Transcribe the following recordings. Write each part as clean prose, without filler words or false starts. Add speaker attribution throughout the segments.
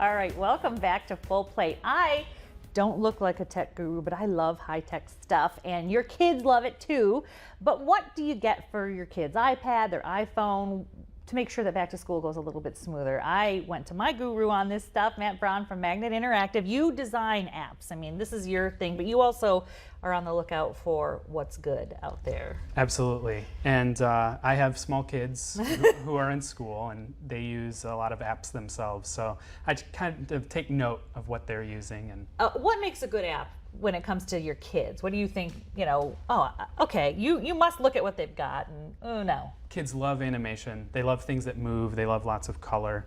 Speaker 1: All right, welcome back to Full Plate. I don't look like a tech guru, but I love high-tech stuff, and your kids love it too. But what do you get for your kids' iPad, their iPhone, to make sure that back to school goes a little bit smoother? I went to my guru on this stuff, Matt Brown from Magnet Interactive. You design apps. I mean, this is your thing, but you also are on the lookout for what's good out there.
Speaker 2: Absolutely. And I have small kids who are in school, and they use a lot of apps themselves. So I kind of take note of what they're using. And
Speaker 1: what makes a good app when it comes to your kids? What do you think, okay, you must look at what they've got, and oh no.
Speaker 2: Kids love animation. They love things that move. They love lots of color,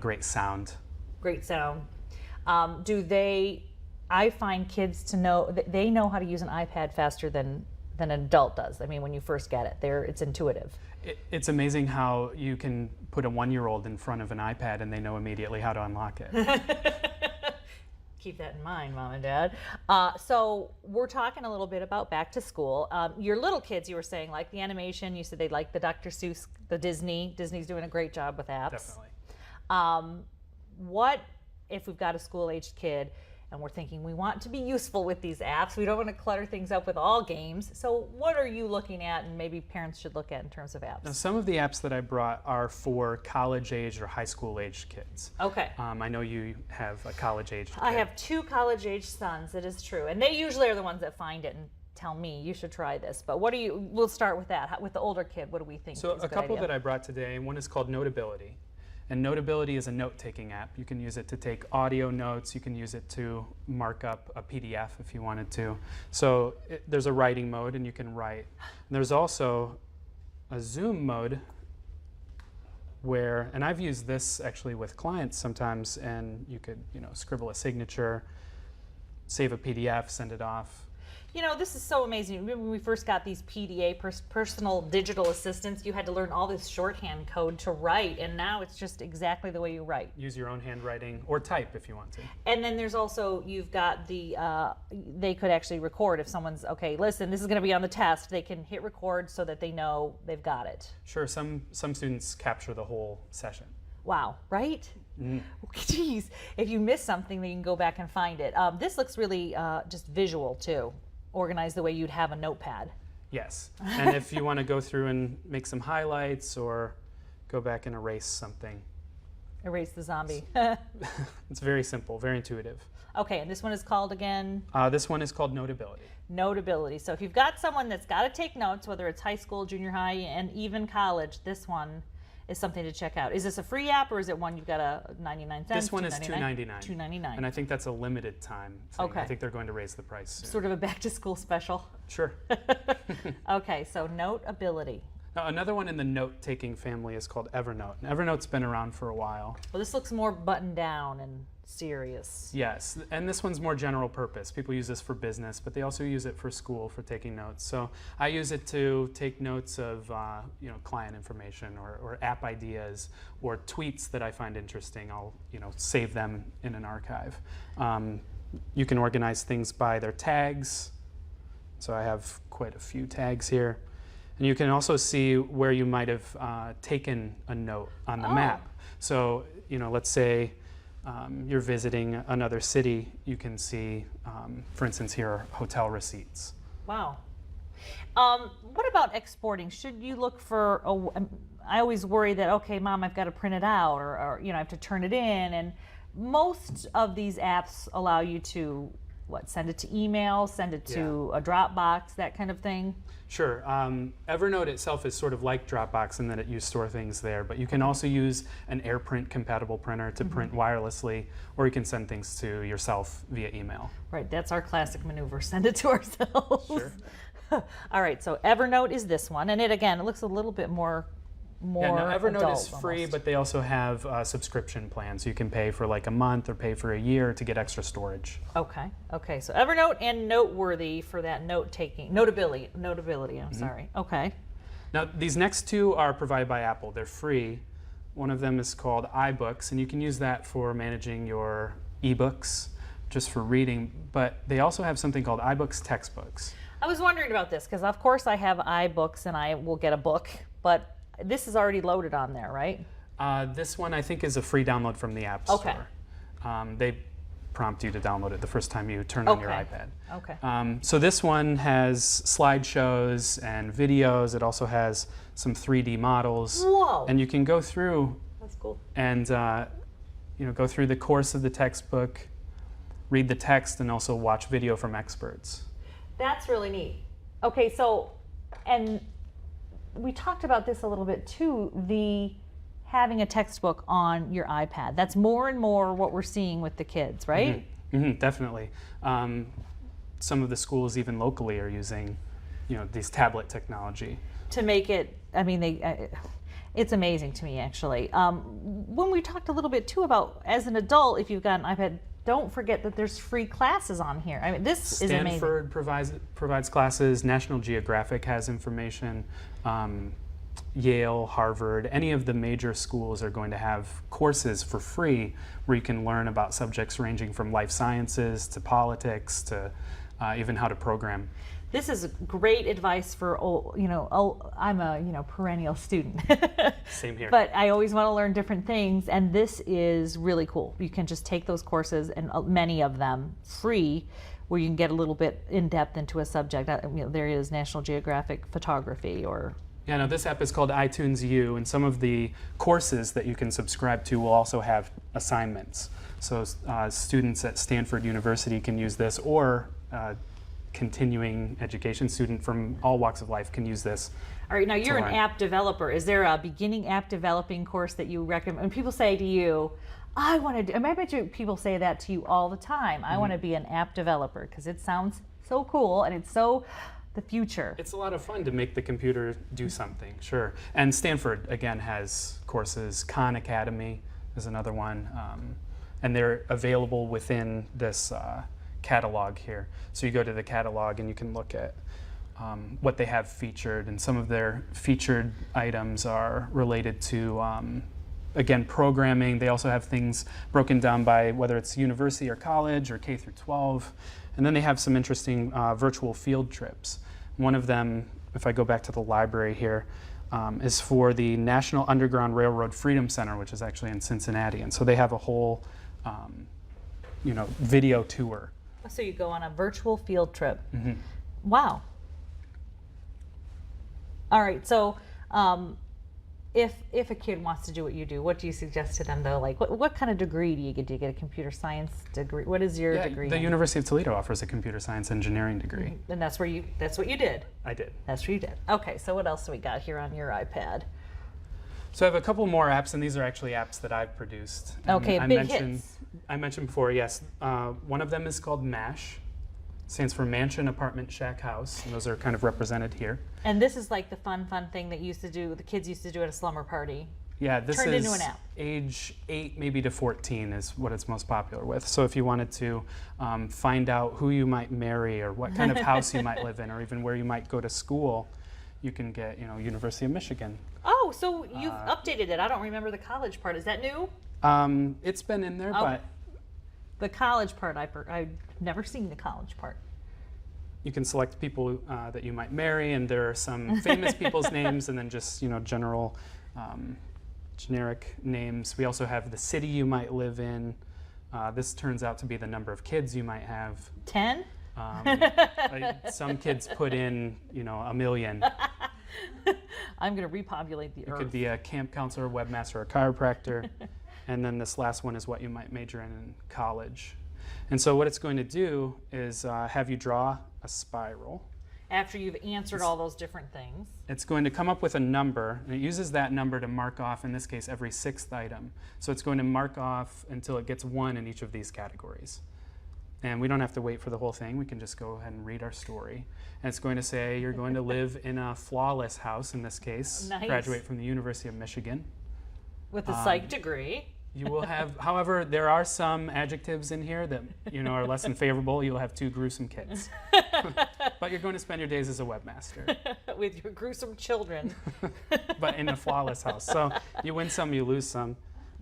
Speaker 2: great sound.
Speaker 1: Great sound. I find kids to know that they know how to use an iPad faster than an adult does. I mean, when you first get it, it's intuitive.
Speaker 2: It's amazing how you can put a 1-year-old in front of an iPad and they know immediately how to unlock it.
Speaker 1: Keep that in mind, Mom and Dad. So we're talking a little bit about back to school. Your little kids, you were saying, like the animation. You said they like the Dr. Seuss, the Disney. Disney's doing a great job with apps.
Speaker 2: Definitely.
Speaker 1: What if we've got a school-aged kid and we're thinking we want to be useful with these apps? We don't want to clutter things up with all games. So what are you looking at and maybe parents should look at in terms of apps?
Speaker 2: Now, some of the apps that I brought are for college-aged or high school-aged kids.
Speaker 1: Okay.
Speaker 2: I know you have a college-aged kid.
Speaker 1: I have 2 college-aged sons, it is true. And they usually are the ones that find it and tell me, you should try this. But we'll start with that. With the older kid, what do we think?
Speaker 2: So a couple that I brought today, one is called Notability. And Notability is a note-taking app. You can use it to take audio notes. You can use it to mark up a PDF if you wanted to. So there's a writing mode, and you can write. And there's also a zoom mode where, and I've used this actually with clients sometimes, and you could, scribble a signature, save a PDF, send it off.
Speaker 1: This is so amazing. Remember when we first got these PDA, personal digital assistants, you had to learn all this shorthand code to write, and now it's just exactly the way you write.
Speaker 2: Use your own handwriting or type if you want to.
Speaker 1: And then there's also, you've got they could actually record if someone's, okay, listen, this is going to be on the test. They can hit record so that they know they've got it.
Speaker 2: Sure, some students capture the whole session.
Speaker 1: Wow, right? Geez, if you miss something, then you can go back and find it. This looks really just visual too. Organized the way you'd have a notepad.
Speaker 2: Yes, and if you want to go through and make some highlights or go back and erase something.
Speaker 1: Erase the zombie.
Speaker 2: It's very simple, very intuitive.
Speaker 1: Okay, and this one is called again?
Speaker 2: This one is called Notability.
Speaker 1: Notability. So if you've got someone that's got to take notes, whether it's high school, junior high, and even college, this one is something to check out. Is this a free app, or is it one you've got a 99 cents?
Speaker 2: This one is $2.99.
Speaker 1: $2.99.
Speaker 2: And I think that's a limited time thing.
Speaker 1: Okay.
Speaker 2: I think they're going to raise the price soon.
Speaker 1: Sort of a back to school special.
Speaker 2: Sure.
Speaker 1: Okay, so Notability.
Speaker 2: Now, another one in the note-taking family is called Evernote. And Evernote's been around for a while.
Speaker 1: Well, this looks more buttoned down and serious.
Speaker 2: Yes, and this one's more general purpose. People use this for business, but they also use it for school, for taking notes. So I use it to take notes of client information or app ideas or tweets that I find interesting. I'll save them in an archive. You can organize things by their tags. So I have quite a few tags here. And you can also see where you might have taken a note on the map. So, let's say you're visiting another city, you can see, for instance, here are hotel receipts.
Speaker 1: Wow. What about exporting? Should you look for, I always worry that, okay, Mom, I've got to print it out or I have to turn it in. And most of these apps allow you to, send it to email, send it to a Dropbox, that kind of thing?
Speaker 2: Sure. Evernote itself is sort of like Dropbox in that you store things there, but you can also use an AirPrint compatible printer to print wirelessly, or you can send things to yourself via email.
Speaker 1: Right, that's our classic maneuver, send it to ourselves.
Speaker 2: Sure.
Speaker 1: All right, so Evernote is this one, and it looks a little bit more
Speaker 2: now Evernote is free,
Speaker 1: almost.
Speaker 2: but they also have subscription plans. You can pay for like a month or pay for a year to get extra storage.
Speaker 1: Okay, so Evernote and Noteworthy for that note-taking, Notability, I'm sorry. Okay.
Speaker 2: Now, these next two are provided by Apple. They're free. One of them is called iBooks, and you can use that for managing your ebooks, just for reading, but they also have something called iBooks Textbooks.
Speaker 1: I was wondering about this, because of course I have iBooks and I will get a book, but this is already loaded on there, right?
Speaker 2: This one I think is a free download from the App Store.
Speaker 1: Okay.
Speaker 2: they prompt you to download it the first time you turn on your
Speaker 1: Okay.
Speaker 2: iPad.
Speaker 1: Okay.
Speaker 2: So this one has slideshows and videos. It also has some 3D models.
Speaker 1: Whoa.
Speaker 2: And you can go through
Speaker 1: That's cool.
Speaker 2: and go through the course of the textbook, read the text, and also watch video from experts.
Speaker 1: That's really neat. Okay, so, and we talked about this a little bit too, the having a textbook on your iPad. That's more and more what we're seeing with the kids, right?
Speaker 2: Definitely. Some of the schools, even locally, are using, these tablet technology.
Speaker 1: To make it, I mean, it's amazing to me actually. When we talked a little bit too about, as an adult, if you've got an iPad, don't forget that there's free classes on here. I mean, this is amazing.
Speaker 2: Stanford provides classes. National Geographic has information. Yale, Harvard, any of the major schools are going to have courses for free where you can learn about subjects ranging from life sciences to politics to even how to program.
Speaker 1: This is great advice for, I'm a perennial student.
Speaker 2: Same here.
Speaker 1: But I always want to learn different things, and this is really cool. You can just take those courses, and many of them free, where you can get a little bit in depth into a subject. There is National Geographic photography or.
Speaker 2: Yeah, no, this app is called iTunes U, and some of the courses that you can subscribe to will also have assignments. So students at Stanford University can use this, or continuing education student from all walks of life can use this.
Speaker 1: All right, now you're an
Speaker 2: learn.
Speaker 1: app developer. Is there a beginning app developing course that you recommend? When people say to you, I want to do, and I bet you people say that to you all the time, I want to be an app developer, because it sounds so cool and it's so the future.
Speaker 2: It's a lot of fun to make the computer do something, sure. And Stanford, again, has courses. Khan Academy is another one. And they're available within this catalog here. So you go to the catalog and you can look at what they have featured. And some of their featured items are related to, again, programming. They also have things broken down by whether it's university or college or K through 12. And then they have some interesting virtual field trips. One of them, if I go back to the library here, is for the National Underground Railroad Freedom Center, which is actually in Cincinnati. And so they have a whole, video tour.
Speaker 1: So you go on a virtual field trip. Wow. All right, so if a kid wants to do what you do, what do you suggest to them though? Like what kind of degree do you get? Do you get a computer science degree? What is your degree?
Speaker 2: The University of Toledo offers a computer science engineering degree.
Speaker 1: And that's what you did.
Speaker 2: I did.
Speaker 1: That's what you did. Okay, so what else do we got here on your iPad?
Speaker 2: So I have a couple more apps, and these are actually apps that I've produced. And
Speaker 1: Okay, big hits.
Speaker 2: I mentioned before, yes. One of them is called MASH. Stands for Mansion, Apartment, Shack, House, and those are kind of represented here.
Speaker 1: And this is like the fun thing that the kids used to do at a slumber party.
Speaker 2: Yeah, this
Speaker 1: Turned
Speaker 2: is
Speaker 1: into an app.
Speaker 2: age 8 maybe to 14 is what it's most popular with. So if you wanted to find out who you might marry or what kind of house you might live in or even where you might go to school, you can get, University of Michigan.
Speaker 1: Oh, so you've updated it. I don't remember the college part. Is that new?
Speaker 2: It's been in there,
Speaker 1: Oh.
Speaker 2: but
Speaker 1: The college part, I've never seen the college part.
Speaker 2: you can select people that you might marry, and there are some famous people's names, and then just general, generic names. We also have the city you might live in. This turns out to be the number of kids you might have.
Speaker 1: 10?
Speaker 2: Some kids put in, 1 million.
Speaker 1: I'm going to repopulate the
Speaker 2: It
Speaker 1: earth.
Speaker 2: could be a camp counselor, webmaster, or chiropractor. And then this last one is what you might major in college. And so what it's going to do is have you draw a spiral.
Speaker 1: After you've answered all those different things.
Speaker 2: It's going to come up with a number, and it uses that number to mark off, in this case, every 6th item. So it's going to mark off until it gets 1 in each of these categories. And we don't have to wait for the whole thing. We can just go ahead and read our story. And it's going to say you're going to live in a flawless house, in this case.
Speaker 1: Nice.
Speaker 2: Graduate from the University of Michigan.
Speaker 1: With a psych degree.
Speaker 2: You will have, however, there are some adjectives in here that are less than favorable. You'll have 2 gruesome kids. But you're going to spend your days as a webmaster.
Speaker 1: With your gruesome children.
Speaker 2: But in a flawless house. So you win some, you lose some.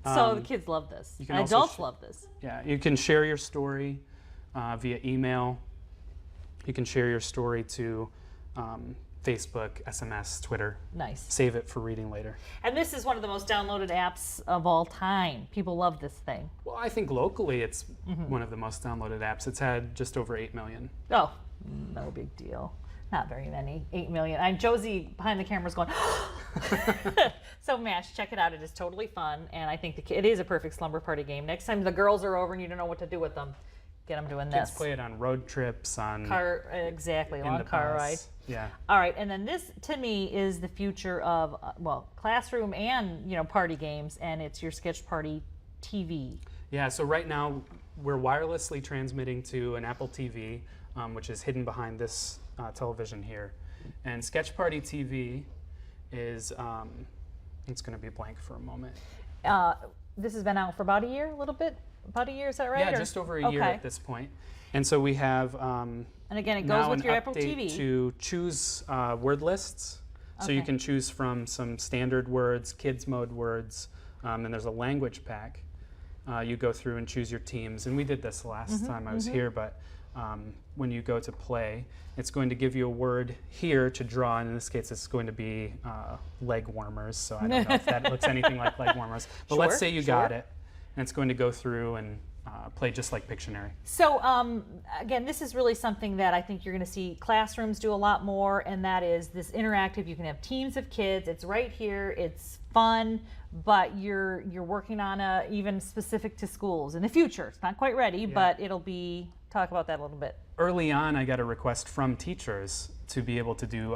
Speaker 1: So the kids love this.
Speaker 2: you can also
Speaker 1: Adults love this.
Speaker 2: Yeah, you can share your story via email. You can share your story to Facebook, SMS, Twitter.
Speaker 1: Nice.
Speaker 2: Save it for reading later.
Speaker 1: And this is one of the most downloaded apps of all time. People love this thing.
Speaker 2: Well, I think locally it's one of the most downloaded apps. It's had just over 8 million.
Speaker 1: Oh, no big deal. Not very many. 8 million. I'm Josie behind the camera is going, so MASH, check it out. It is totally fun. And I think it is a perfect slumber party game. Next time the girls are over and you don't know what to do with them, get them doing
Speaker 2: Kids
Speaker 1: this.
Speaker 2: play it on road trips, on
Speaker 1: Exactly,
Speaker 2: in
Speaker 1: long
Speaker 2: the
Speaker 1: car
Speaker 2: bus.
Speaker 1: ride.
Speaker 2: Yeah.
Speaker 1: All right, and then this to me is the future of classroom and party games, and it's your Sketch Party TV.
Speaker 2: Yeah, so right now we're wirelessly transmitting to an Apple TV, which is hidden behind this television here. And Sketch Party TV is, it's going to be blank for a moment.
Speaker 1: This has been out for about a year, a little bit? About a year, is that right?
Speaker 2: Yeah, just over a year at this point. And so we have
Speaker 1: and again, it goes
Speaker 2: now
Speaker 1: with
Speaker 2: an
Speaker 1: your Apple
Speaker 2: update
Speaker 1: TV.
Speaker 2: to choose word lists. So you
Speaker 1: Okay.
Speaker 2: can choose from some standard words, kids mode words, and there's a language pack. You go through and choose your teams, and we did this the last time I was here, but when you go to play, it's going to give you a word here to draw, and in this case it's going to be leg warmers, so I don't know if that looks anything like leg warmers. But let's say you got it, and it's going to go through and play just like Pictionary.
Speaker 1: So again, this is really something that I think you're going to see classrooms do a lot more, and that is this interactive. You can have teams of kids. It's right here. It's fun, but you're working on a even specific to schools in the future. It's not quite ready, but it'll be. Talk about that a little bit.
Speaker 2: Early on, I got a request from teachers to be able to do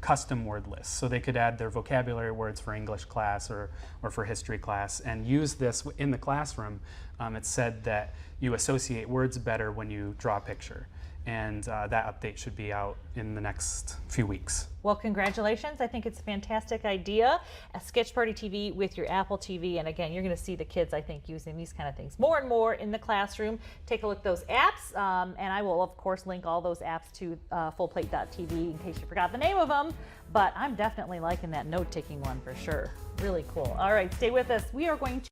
Speaker 2: custom word lists, so they could add their vocabulary words for English class or for history class and use this in the classroom. It's said that you associate words better when you draw a picture, and that update should be out in the next few weeks.
Speaker 1: Well, congratulations. I think it's a fantastic idea. A Sketch Party TV with your Apple TV. And again, you're going to see the kids, I think, using these kind of things more and more in the classroom. Take a look at those apps. And I will, of course, link all those apps to fullplate.tv in case you forgot the name of them. But I'm definitely liking that note-taking one for sure. Really cool. All right, stay with us. We are going to